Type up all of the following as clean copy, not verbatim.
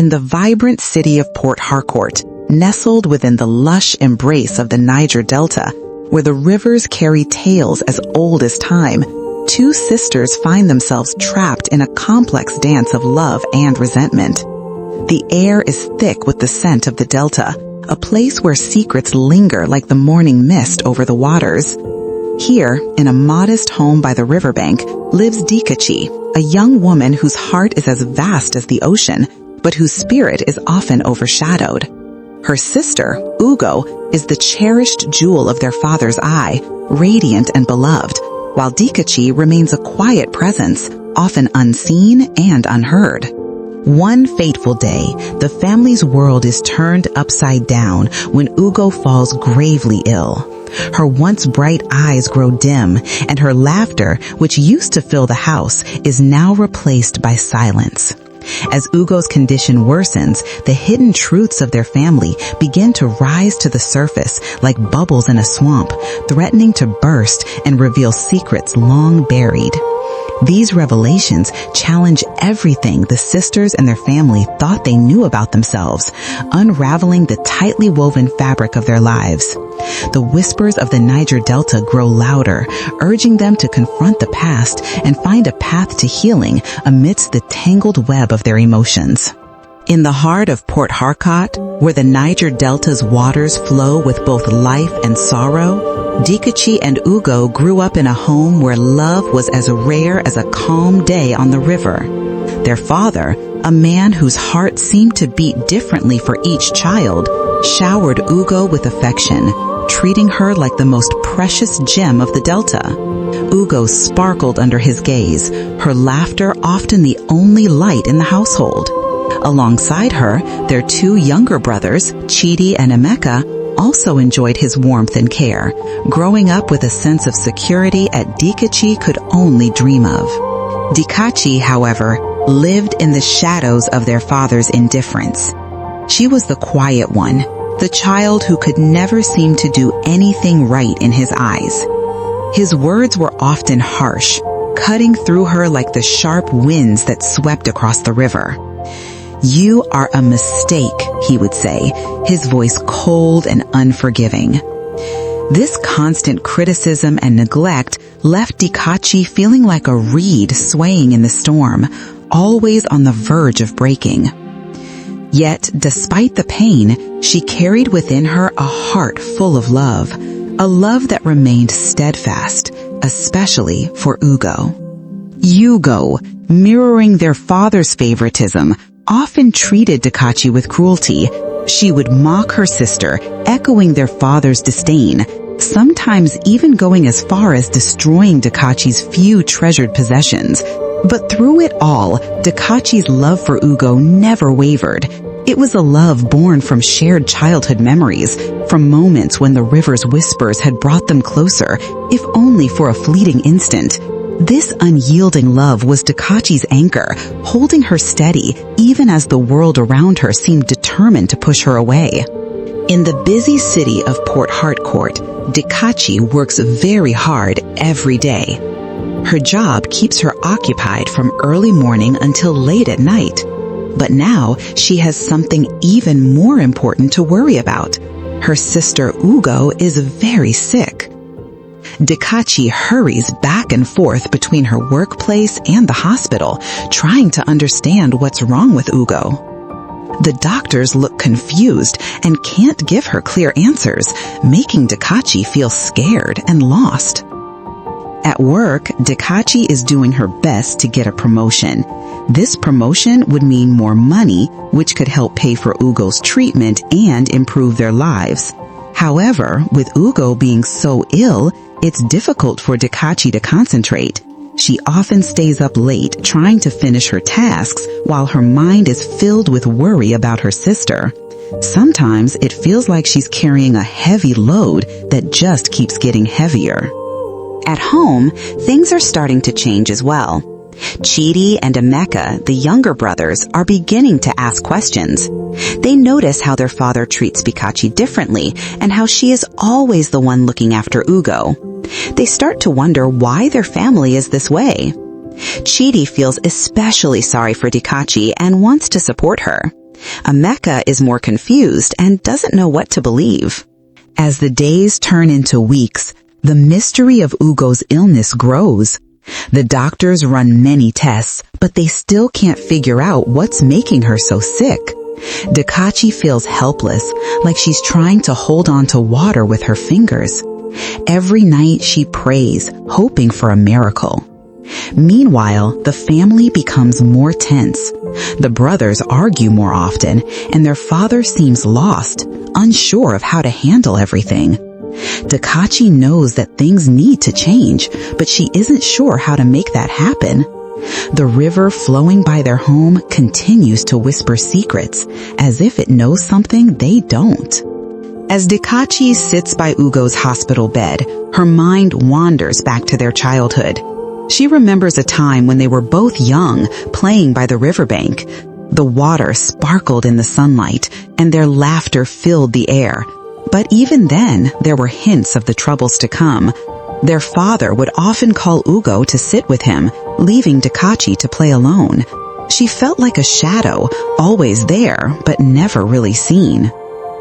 in the vibrant city of Port Harcourt, nestled within the lush embrace of the Niger Delta, where the rivers carry tales as old as time, two sisters find themselves trapped in a complex dance of love and resentment. The air is thick with the scent of the Delta, a place where secrets linger like the morning mist over the waters. Here, in a modest home by the riverbank, lives Dikachi, a young woman whose heart is as vast as the ocean, but whose spirit is often overshadowed. Her sister, Ugo, is the cherished jewel of their father's eye, radiant and beloved, while Dikachi remains a quiet presence, often unseen and unheard. One fateful day, the family's world is turned upside down when Ugo falls gravely ill. Her once bright eyes grow dim, and her laughter, which used to fill the house, is now replaced by silence. As Ugo's condition worsens, the hidden truths of their family begin to rise to the surface like bubbles in a swamp, threatening to burst and reveal secrets long buried. These revelations challenge everything the sisters and their family thought they knew about themselves, unraveling the tightly woven fabric of their lives. The whispers of the Niger Delta grow louder, urging them to confront the past and find a path to healing amidst the tangled web of their emotions. In the heart of Port Harcourt, where the Niger Delta's waters flow with both life and sorrow, Dikachi and Ugo grew up in a home where love was as rare as a calm day on the river. Their father, a man whose heart seemed to beat differently for each child, showered Ugo with affection, treating her like the most precious gem of the Delta. Ugo sparkled under his gaze, her laughter often the only light in the household. Alongside her, their two younger brothers, Chidi and Emeka, also enjoyed his warmth and care, growing up with a sense of security Dikachi could only dream of. Dikachi, however, lived in the shadows of their father's indifference. She was the quiet one, the child who could never seem to do anything right in his eyes. His words were often harsh, cutting through her like the sharp winds that swept across the river. "You are a mistake," he would say, his voice cold and unforgiving. This constant criticism and neglect left Dikachi feeling like a reed swaying in the storm, always on the verge of breaking. Yet, despite the pain, she carried within her a heart full of love, a love that remained steadfast, especially for Ugo. Ugo, mirroring their father's favoritism, often treated Dikachi with cruelty. She would mock her sister, echoing their father's disdain, sometimes even going as far as destroying Dikachi's few treasured possessions. But through it all, Dikachi's love for Ugo never wavered. It was a love born from shared childhood memories, from moments when the river's whispers had brought them closer, if only for a fleeting instant. This unyielding love was Dikachi's anchor, holding her steady even as the world around her seemed determined to push her away. In the busy city of Port Harcourt, Dikachi works very hard every day. Her job keeps her occupied from early morning until late at night. But now she has something even more important to worry about. Her sister Ugo is very sick. Dikachi hurries back and forth between her workplace and the hospital, trying to understand what's wrong with Ugo. The doctors look confused and can't give her clear answers, making Dikachi feel scared and lost. At work, Dikachi is doing her best to get a promotion. This promotion would mean more money, which could help pay for Ugo's treatment and improve their lives. However, with Ugo being so ill, it's difficult for Dikachi to concentrate. She often stays up late trying to finish her tasks while her mind is filled with worry about her sister. Sometimes it feels like she's carrying a heavy load that just keeps getting heavier. At home, things are starting to change as well. Chidi and Emeka, the younger brothers, are beginning to ask questions. They notice how their father treats Dikachi differently and how she is always the one looking after Ugo. They start to wonder why their family is this way. Chidi feels especially sorry for Dikachi and wants to support her. Emeka is more confused and doesn't know what to believe. As the days turn into weeks, the mystery of Ugo's illness grows. The doctors run many tests, but they still can't figure out what's making her so sick. Dikachi feels helpless, like she's trying to hold on to water with her fingers. Every night she prays, hoping for a miracle. Meanwhile, the family becomes more tense. The brothers argue more often, and their father seems lost, unsure of how to handle everything. Dikachi knows that things need to change, but she isn't sure how to make that happen. The river flowing by their home continues to whisper secrets, as if it knows something they don't. As Dikachi sits by Ugo's hospital bed, her mind wanders back to their childhood. She remembers a time when they were both young, playing by the riverbank. The water sparkled in the sunlight, and their laughter filled the air. But even then, there were hints of the troubles to come. Their father would often call Ugo to sit with him, leaving Dikachi to play alone. She felt like a shadow, always there, but never really seen.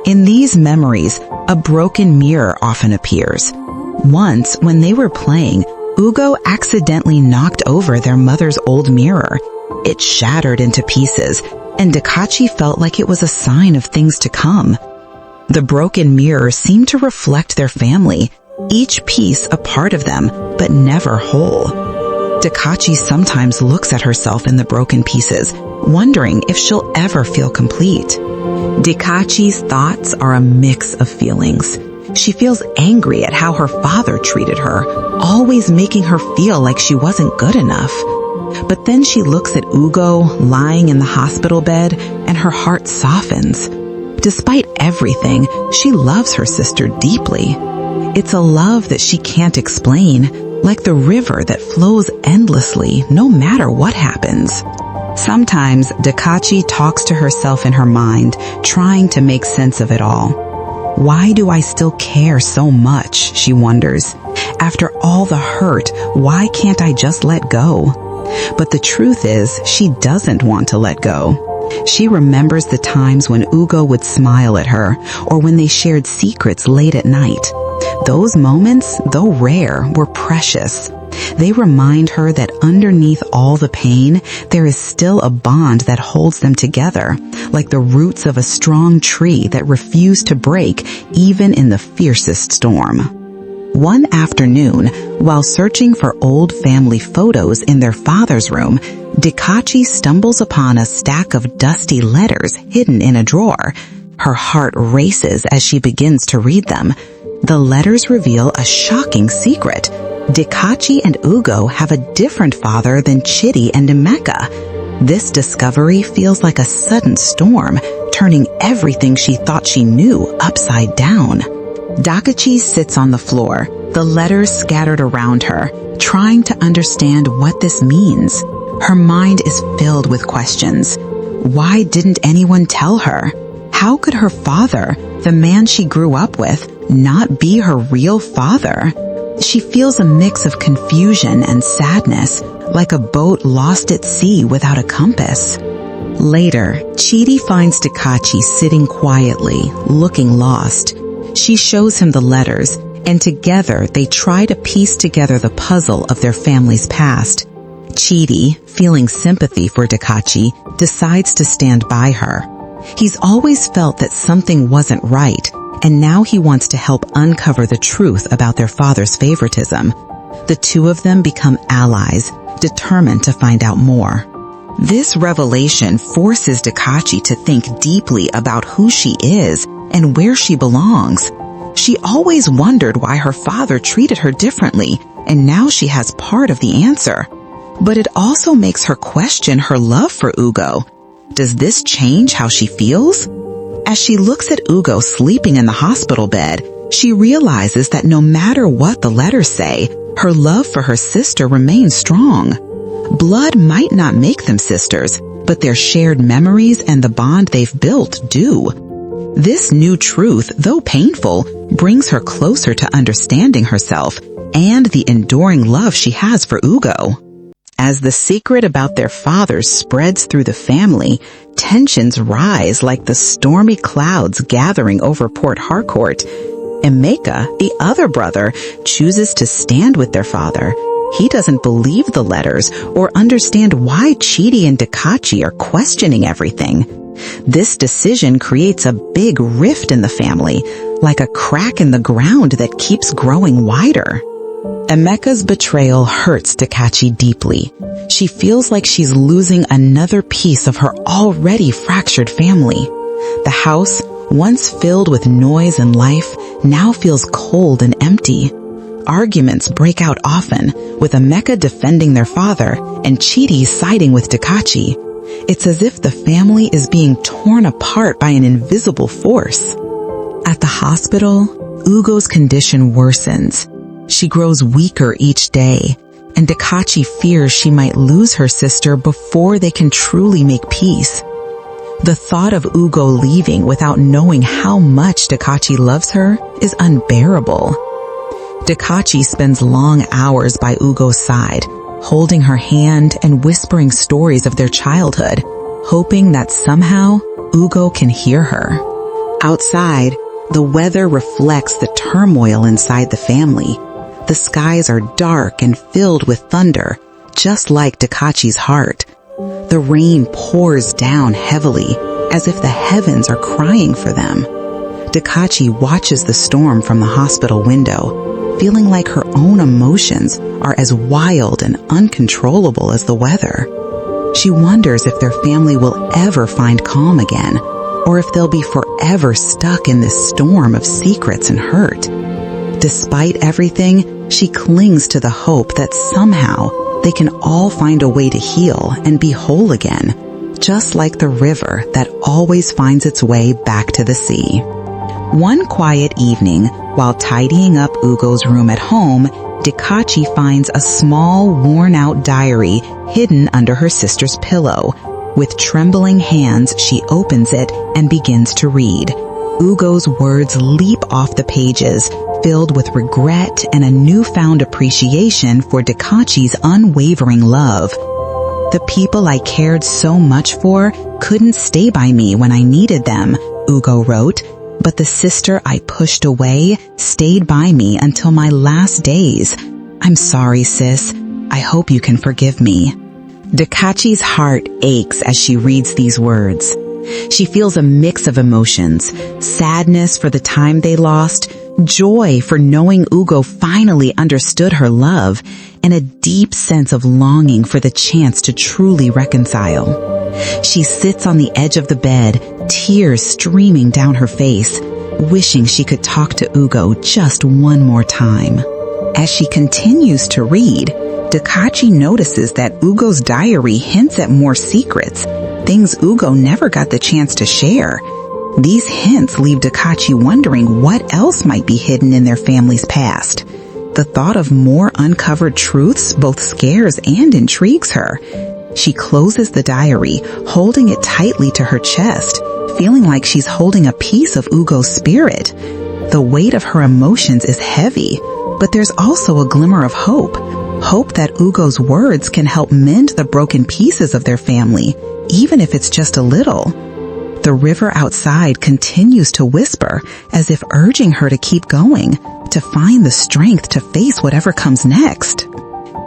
In these memories, a broken mirror often appears. Once, when they were playing, Ugo accidentally knocked over their mother's old mirror. It shattered into pieces, and Dikachi felt like it was a sign of things to come. The broken mirror seemed to reflect their family, each piece a part of them, but never whole. Dikachi sometimes looks at herself in the broken pieces, wondering if she'll ever feel complete. Dikachi's thoughts are a mix of feelings. She feels angry at how her father treated her, always making her feel like she wasn't good enough. But then she looks at Ugo lying in the hospital bed, and her heart softens. Despite everything, she loves her sister deeply. It's a love that she can't explain, like the river that flows endlessly no matter what happens. Sometimes Dikachi talks to herself in her mind, trying to make sense of it all. Why do I still care so much, she wonders. After all the hurt, why can't I just let go? But the truth is, she doesn't want to let go. She remembers the times when Ugo would smile at her, or when they shared secrets late at night. Those moments, though rare, were precious. They remind her that underneath all the pain, there is still a bond that holds them together, like the roots of a strong tree that refuse to break even in the fiercest storm. One afternoon, while searching for old family photos in their father's room, Dikachi stumbles upon a stack of dusty letters hidden in a drawer. Her heart races as she begins to read them. The letters reveal a shocking secret. Dikachi and Ugo have a different father than Chidi and Emeka. This discovery feels like a sudden storm, turning everything she thought she knew upside down. Dikachi sits on the floor, the letters scattered around her, trying to understand what this means. Her mind is filled with questions. Why didn't anyone tell her? How could her father, the man she grew up with, not be her real father? She feels a mix of confusion and sadness, like a boat lost at sea without a compass. Later, Chidi finds Dikachi sitting quietly, looking lost. She shows him the letters, and together they try to piece together the puzzle of their family's past. Chidi, feeling sympathy for Dikachi, decides to stand by her. He's always felt that something wasn't right, and now he wants to help uncover the truth about their father's favoritism. The two of them become allies, determined to find out more. This revelation forces Dikachi to think deeply about who she is and where she belongs. She always wondered why her father treated her differently, and now she has part of the answer. But it also makes her question her love for Ugo. Does this change how she feels? As she looks at Ugo sleeping in the hospital bed, she realizes that no matter what the letters say, her love for her sister remains strong. Blood might not make them sisters, but their shared memories and the bond they've built do. This new truth, though painful, brings her closer to understanding herself and the enduring love she has for Ugo. As the secret about their father spreads through the family, tensions rise like the stormy clouds gathering over Port Harcourt. Emeka, the other brother, chooses to stand with their father. He doesn't believe the letters or understand why Chidi and Dikachi are questioning everything. This decision creates a big rift in the family, like a crack in the ground that keeps growing wider. Emeka's betrayal hurts Dikachi deeply. She feels like she's losing another piece of her already fractured family. The house, once filled with noise and life, now feels cold and empty. Arguments break out often, with Emeka defending their father and Chidi siding with Dikachi. It's as if the family is being torn apart by an invisible force. At the hospital, Ugo's condition worsens. She grows weaker each day, and Dikachi fears she might lose her sister before they can truly make peace. The thought of Ugo leaving without knowing how much Dikachi loves her is unbearable. Dikachi spends long hours by Ugo's side, holding her hand and whispering stories of their childhood, hoping that somehow Ugo can hear her. Outside, the weather reflects the turmoil inside the family. The skies are dark and filled with thunder, just like Dikachi's heart. The rain pours down heavily, as if the heavens are crying for them. Dikachi watches the storm from the hospital window, feeling like her own emotions are as wild and uncontrollable as the weather. She wonders if their family will ever find calm again, or if they'll be forever stuck in this storm of secrets and hurt. Despite everything, she clings to the hope that somehow they can all find a way to heal and be whole again, just like the river that always finds its way back to the sea. One quiet evening, while tidying up Ugo's room at home, Dikachi finds a small, worn-out diary hidden under her sister's pillow. With trembling hands, she opens it and begins to read. Ugo's words leap off the pages, filled with regret and a newfound appreciation for Dikachi's unwavering love. The people I cared so much for couldn't stay by me when I needed them, Ugo wrote, but the sister I pushed away stayed by me until my last days. I'm sorry, sis. I hope you can forgive me. Dikachi's heart aches as she reads these words. She feels a mix of emotions, sadness for the time they lost, joy for knowing Ugo finally understood her love, and a deep sense of longing for the chance to truly reconcile. She sits on the edge of the bed, tears streaming down her face, wishing she could talk to Ugo just one more time. As she continues to read, Dikachi notices that Ugo's diary hints at more secrets, things Ugo never got the chance to share. These hints leave Dikachi wondering what else might be hidden in their family's past. The thought of more uncovered truths both scares and intrigues her. She closes the diary, holding it tightly to her chest, feeling like she's holding a piece of Ugo's spirit. The weight of her emotions is heavy, but there's also a glimmer of hope. Hope that Ugo's words can help mend the broken pieces of their family, even if it's just a little. The river outside continues to whisper, as if urging her to keep going, to find the strength to face whatever comes next.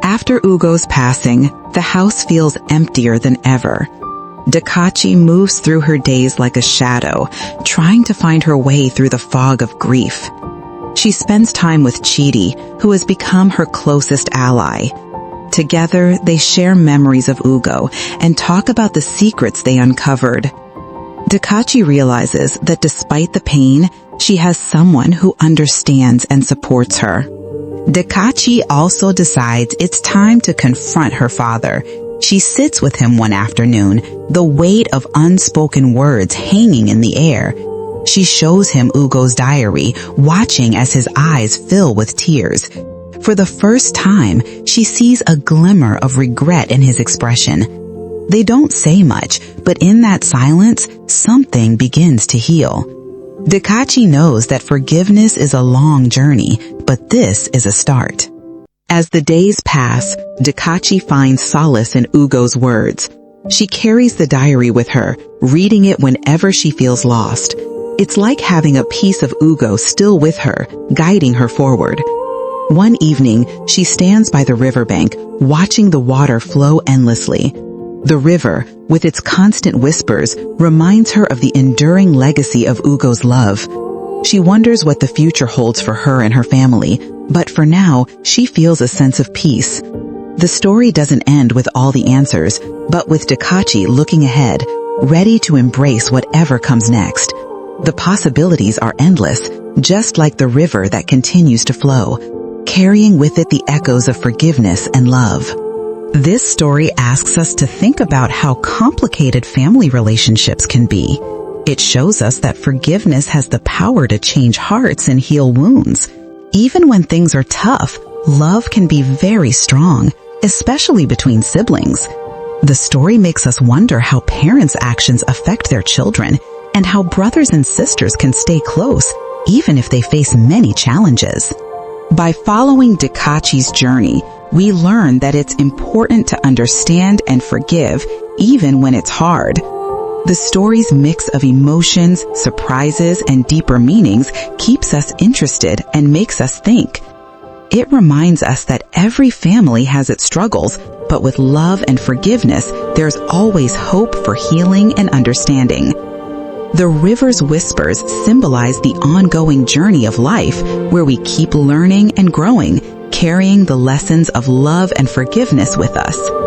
After Ugo's passing, the house feels emptier than ever. Dikachi moves through her days like a shadow, trying to find her way through the fog of grief. She spends time with Chidi, who has become her closest ally. Together, they share memories of Ugo and talk about the secrets they uncovered. Dikachi realizes that despite the pain, she has someone who understands and supports her. Dikachi also decides it's time to confront her father. She sits with him one afternoon, the weight of unspoken words hanging in the air. She shows him Ugo's diary, watching as his eyes fill with tears. For the first time, she sees a glimmer of regret in his expression. They don't say much, but in that silence, something begins to heal. Dikachi knows that forgiveness is a long journey, but this is a start. As the days pass, Dikachi finds solace in Ugo's words. She carries the diary with her, reading it whenever she feels lost. It's like having a piece of Ugo still with her, guiding her forward. One evening, she stands by the riverbank, watching the water flow endlessly. The river, with its constant whispers, reminds her of the enduring legacy of Ugo's love. She wonders what the future holds for her and her family, but for now, she feels a sense of peace. The story doesn't end with all the answers, but with Dikachi looking ahead, ready to embrace whatever comes next. The possibilities are endless, just like the river that continues to flow, carrying with it the echoes of forgiveness and love. This story asks us to think about how complicated family relationships can be. It shows us that forgiveness has the power to change hearts and heal wounds. Even when things are tough, love can be very strong, especially between siblings. The story makes us wonder how parents' actions affect their children and how brothers and sisters can stay close, even if they face many challenges. By following Dikachi's journey, we learn that it's important to understand and forgive even when it's hard. The story's mix of emotions, surprises, and deeper meanings keeps us interested and makes us think. It reminds us that every family has its struggles, but with love and forgiveness, there's always hope for healing and understanding. The river's whispers symbolize the ongoing journey of life, where we keep learning and growing, carrying the lessons of love and forgiveness with us.